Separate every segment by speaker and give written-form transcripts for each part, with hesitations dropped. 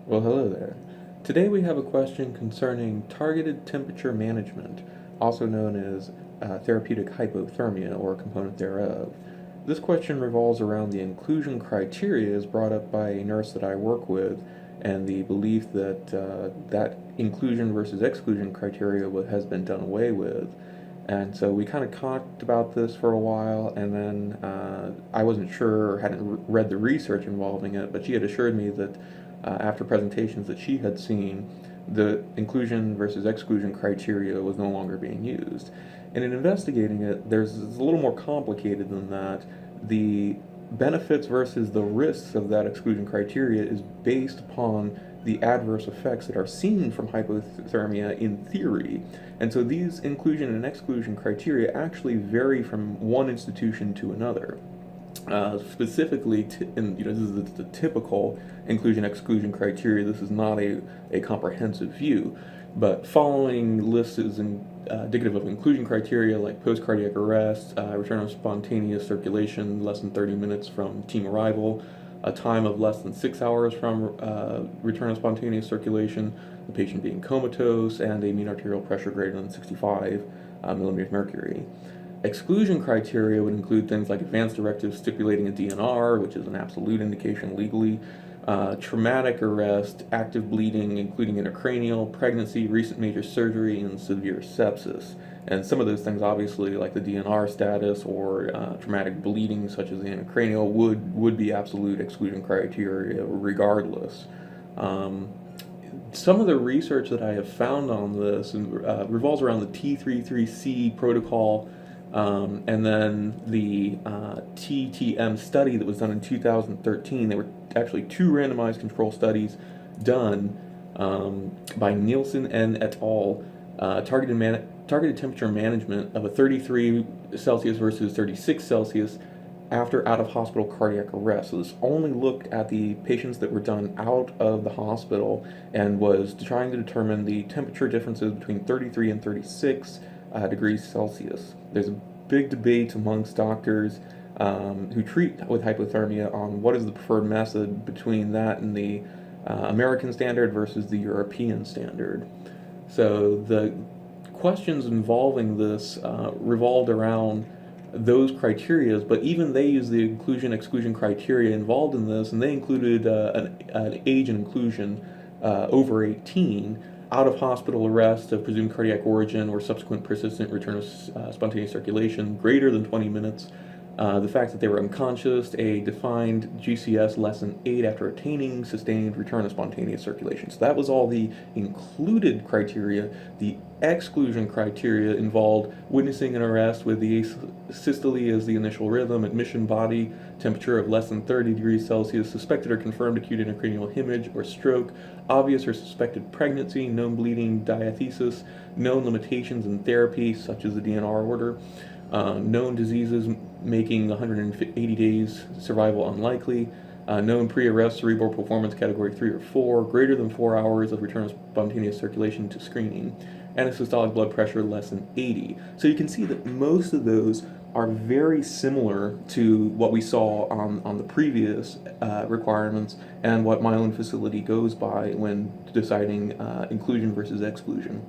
Speaker 1: Well, hello there. Today we have a question concerning targeted temperature management, also known as therapeutic hypothermia or a component thereof. This question revolves around the inclusion criteria as brought up by a nurse that I work with and the belief that that inclusion versus exclusion criteria has been done away with. And so we kind of talked about this for a while, and then I wasn't sure or hadn't read the research involving it, but she had assured me that after presentations that she had seen, the inclusion versus exclusion criteria was no longer being used. And in investigating it, it's a little more complicated than that. The benefits versus the risks of that exclusion criteria is based upon the adverse effects that are seen from hypothermia in theory. And so these inclusion and exclusion criteria actually vary from one institution to another. Specifically, this is the typical inclusion-exclusion criteria. This is not a comprehensive view, but following lists is indicative of inclusion criteria like post-cardiac arrest, return of spontaneous circulation less than 30 minutes from team arrival, a time of less than 6 hours from return of spontaneous circulation, the patient being comatose, and a mean arterial pressure greater than 65 millimeters mercury. Exclusion criteria would include things like advance directives stipulating a DNR, which is an absolute indication legally, traumatic arrest, active bleeding, including intracranial, pregnancy, recent major surgery, and severe sepsis. And some of those things, obviously, like the DNR status or traumatic bleeding, such as the intracranial, would be absolute exclusion criteria regardless. Some of the research that I have found on this revolves around the T33C protocol, and then the TTM study that was done in 2013. There were actually two randomized control studies done by Nielsen and et al. Targeted temperature management of a 33 Celsius versus 36 Celsius after out-of-hospital cardiac arrest. So this only looked at the patients that were done out of the hospital and was trying to determine the temperature differences between 33 and 36 degrees Celsius. There's a big debate amongst doctors who treat with hypothermia on what is the preferred method between that and the American standard versus the European standard. So the questions involving this revolved around those criterias, but even they use the inclusion-exclusion criteria involved in this, and they included an age and inclusion over 18, out-of-hospital arrest of presumed cardiac origin or subsequent persistent return of spontaneous circulation greater than 20 minutes, the fact that they were unconscious, a defined GCS less than 8 after attaining sustained return of spontaneous circulation. So that was all the included criteria. The exclusion criteria involved witnessing an arrest with the asystole as the initial rhythm, admission body temperature of less than 30 degrees Celsius, suspected or confirmed acute intracranial hemorrhage or stroke, obvious or suspected pregnancy, known bleeding, diathesis, known limitations in therapy such as the DNR order, known diseases making 180 days survival unlikely, known pre-arrest cerebral performance category 3 or 4, greater than 4 hours of return of spontaneous circulation to screening, and a systolic blood pressure less than 80. So you can see that most of those are very similar to what we saw on the previous requirements and what my own facility goes by when deciding inclusion versus exclusion.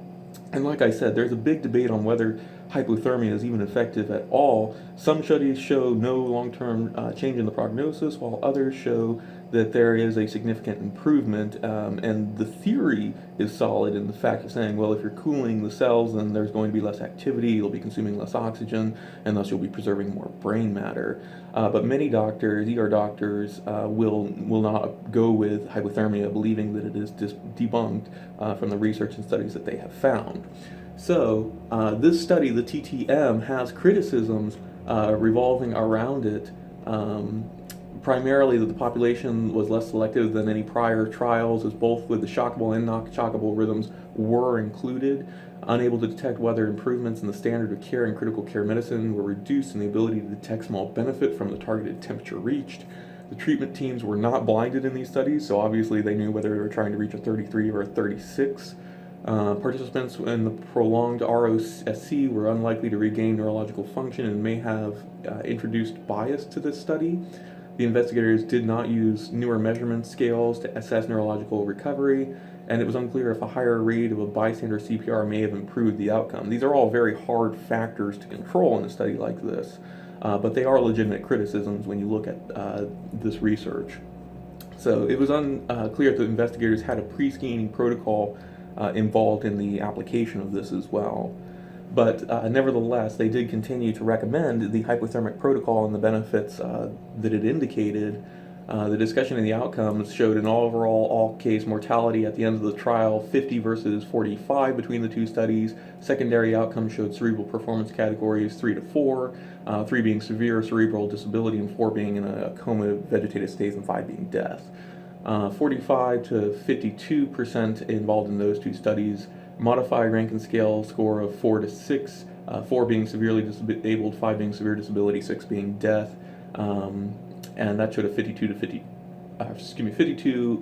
Speaker 1: And like I said, there's a big debate on whether hypothermia is even effective at all. Some studies show no long-term change in the prognosis, while others show that there is a significant improvement. And the theory is solid in the fact of saying, well, if you're cooling the cells, then there's going to be less activity, you'll be consuming less oxygen, and thus you'll be preserving more brain matter. But many doctors, ER doctors, will not go with hypothermia, believing that it is debunked from the research and studies that they have found. So this study, the TTM, has criticisms revolving around it, primarily that the population was less selective than any prior trials, as both with the shockable and non-shockable rhythms were included, unable to detect whether improvements in the standard of care in critical care medicine were reduced in the ability to detect small benefit from the targeted temperature reached. The treatment teams were not blinded in these studies, so obviously they knew whether they were trying to reach a 33 or a 36. Participants in the prolonged ROSC were unlikely to regain neurological function and may have introduced bias to this study. The investigators did not use newer measurement scales to assess neurological recovery, and it was unclear if a higher rate of a bystander CPR may have improved the outcome. These are all very hard factors to control in a study like this, but they are legitimate criticisms when you look at this research. So it was unclear if the investigators had a pre-screening protocol involved in the application of this as well. But nevertheless, they did continue to recommend the hypothermic protocol and the benefits that it indicated. The discussion of the outcomes showed an overall all-case mortality at the end of the trial, 50 versus 45 between the two studies. Secondary outcomes showed cerebral performance categories 3 to 4, 3 being severe cerebral disability and 4 being in a coma, vegetative state, and 5 being death. 45 to 52% involved in those two studies. Modified Rankin Scale score of 4 to 6, 4 being severely disabled, 5 being severe disability, 6 being death, and that showed a 52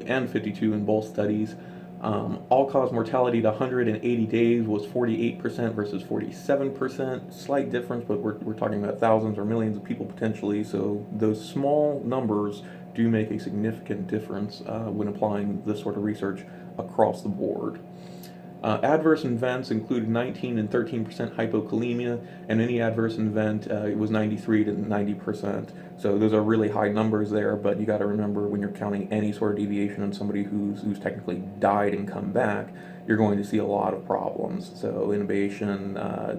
Speaker 1: and 52 in both studies. All-cause mortality to 180 days was 48% versus 47%. Slight difference, but we're talking about thousands or millions of people potentially, so those small numbers do make a significant difference when applying this sort of research across the board. Adverse events included 19 and 13% hypokalemia, and any adverse event it was 93 to 90%. So those are really high numbers there, but you got to remember when you're counting any sort of deviation on somebody who's technically died and come back, you're going to see a lot of problems. So intubation,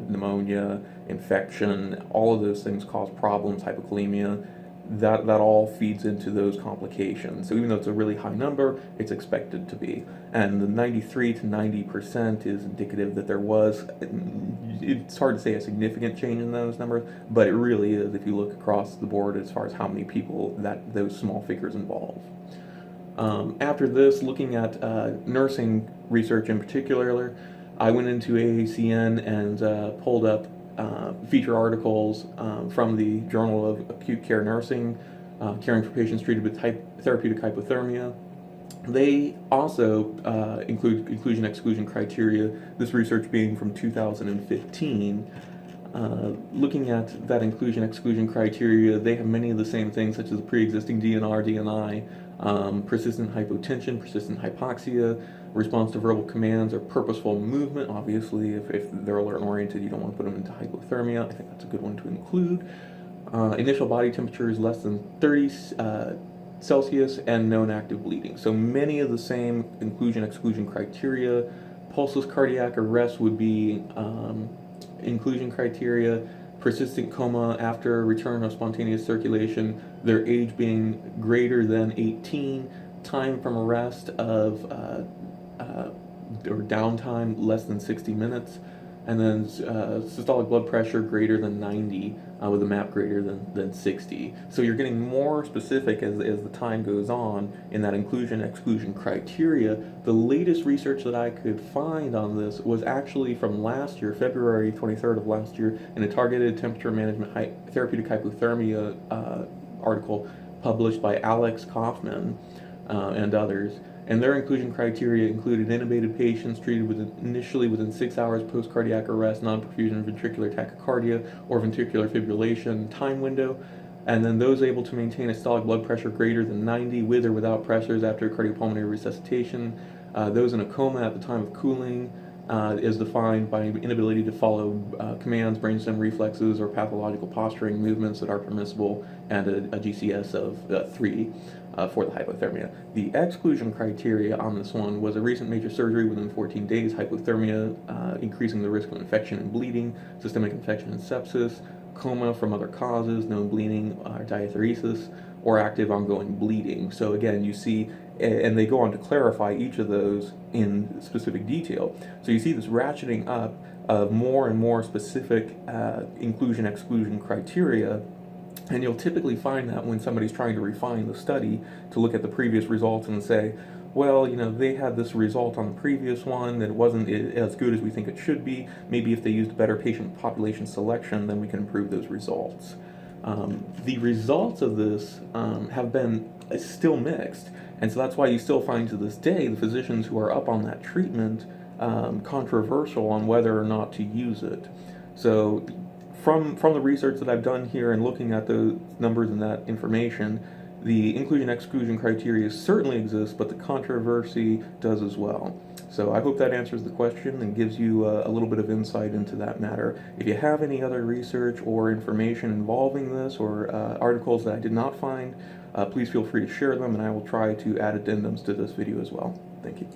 Speaker 1: pneumonia, infection, all of those things cause problems, hypokalemia. That all feeds into those complications. So even though it's a really high number, it's expected to be. And the 93 to 90% is indicative that there was, it's hard to say a significant change in those numbers, but it really is if you look across the board as far as how many people that those small figures involve. After this, looking at nursing research in particular, I went into AACN and pulled up feature articles from the Journal of Acute Care Nursing, caring for patients treated with therapeutic hypothermia. They also include inclusion-exclusion criteria, this research being from 2015. Looking at that inclusion-exclusion criteria, they have many of the same things such as pre-existing DNR, DNI, persistent hypotension, persistent hypoxia, response to verbal commands, or purposeful movement. Obviously, if they're alert and oriented, you don't want to put them into hypothermia. I think that's a good one to include. Initial body temperature is less than 30 Celsius and known active bleeding. So many of the same inclusion-exclusion criteria. Pulseless cardiac arrest would be inclusion criteria. Persistent coma after return of spontaneous circulation, their age being greater than 18, time from arrest of or downtime less than 60 minutes, and then systolic blood pressure greater than 90 with a MAP greater than 60. So you're getting more specific as the time goes on in that inclusion-exclusion criteria. The latest research that I could find on this was actually from last year, February 23rd of last year, in a targeted temperature management therapeutic hypothermia article published by Alex Kaufman and others. And their inclusion criteria included intubated patients treated initially within 6 hours post-cardiac arrest, non-perfusion ventricular tachycardia, or ventricular fibrillation time window, and then those able to maintain a systolic blood pressure greater than 90 with or without pressors after cardiopulmonary resuscitation. Those in a coma at the time of cooling is defined by inability to follow commands, brainstem reflexes, or pathological posturing movements that are permissible, and a GCS of 3 for the hypothermia. The exclusion criteria on this one was a recent major surgery within 14 days, hypothermia, increasing the risk of infection and bleeding, systemic infection and sepsis, coma from other causes, known bleeding or diatheresis, or active ongoing bleeding. So again, you see, and they go on to clarify each of those in specific detail. So you see this ratcheting up of more and more specific inclusion-exclusion criteria, and you'll typically find that when somebody's trying to refine the study to look at the previous results and say, well, you know, they had this result on the previous one that wasn't as good as we think it should be. Maybe if they used better patient population selection, then we can improve those results. The results of this have been still mixed, and so that's why you still find to this day the physicians who are up on that treatment controversial on whether or not to use it. So from the research that I've done here and looking at those numbers and that information, The inclusion-exclusion criteria certainly exists, but the controversy does as well. So I hope that answers the question and gives you a little bit of insight into that matter. If you have any other research or information involving this, or articles that I did not find, please feel free to share them, and I will try to add addendums to this video as well. Thank you.